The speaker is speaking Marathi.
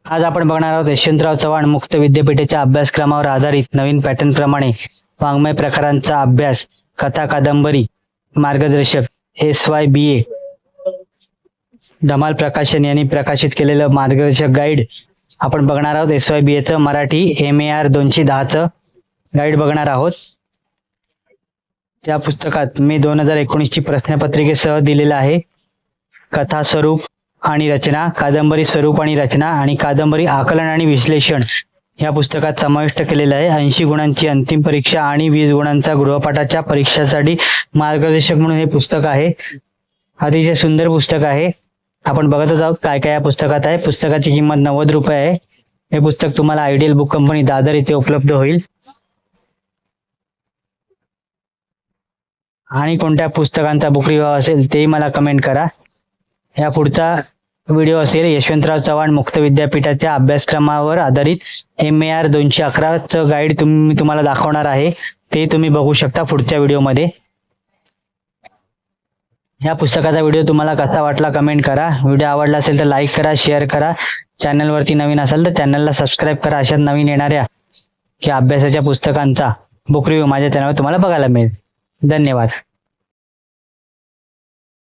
आज आपण बघणार आहोत यशवंतराव चव्हाण मुक्त विद्यापीठाच्या अभ्यासक्रमावर आधारित नवीन पॅटर्न प्रमाणे वाङ्मय प्रकारांचा अभ्यास, कथा, कादंबरी, मार्गदर्शक SYBA धमाल प्रकाशन यांनी प्रकाशित केलेलं मार्गदर्शक गाईड आपण बघणार आहोत। SYBAचं मराठी MAR 210चं गाईड बघणार आहोत। त्या पुस्तकात मे 2019ची प्रश्नपत्रिकेसह दिलेलं आहे। कथा स्वरूप आणि रचना, कादंबरी स्वरूप आणि रचना आणि कादंबरी आकलन आणि विश्लेषण या पुस्तकात समाविष्ट केलेलं आहे। 80 गुणांची अंतिम परीक्षा आणि 20 गुणांचा गृहपाठाच्या परीक्षेसाठी मार्गदर्शक म्हणून हे पुस्तक आहे। अतिशय सुंदर पुस्तक आहे। आपण बघतच आहोत काय काय या पुस्तकात आहे। पुस्तकाची किंमत 90 रुपये आहे। हे पुस्तक तुम्हाला आयडियल बुक कंपनी दादर येथे उपलब्ध होईल। आणि कोणत्या पुस्तकांचा बुक रिव्ह्यू असेल तेही मला कमेंट करा। या पुढचा व्हिडिओ असेल यशवंतराव चव्हाण मुक्त विद्यापीठाच्या अभ्यासक्रमावर आधारित MAR 211चं गाईड मी तुम्हाला दाखवणार आहे। ते तुम्ही बघू शकता पुढच्या व्हिडिओमध्ये। या पुस्तकाचा व्हिडिओ तुम्हाला कसा वाटला कमेंट करा। व्हिडिओ आवडला असेल तर लाईक करा, शेअर करा। चॅनलवरती नवीन असाल तर चॅनलला सबस्क्राईब करा। अशाच नवीन येणाऱ्या की अभ्यासाच्या पुस्तकांचा बुक रिव्ह्यू माझ्या चॅनलवर तुम्हाला बघायला मिळेल। धन्यवाद।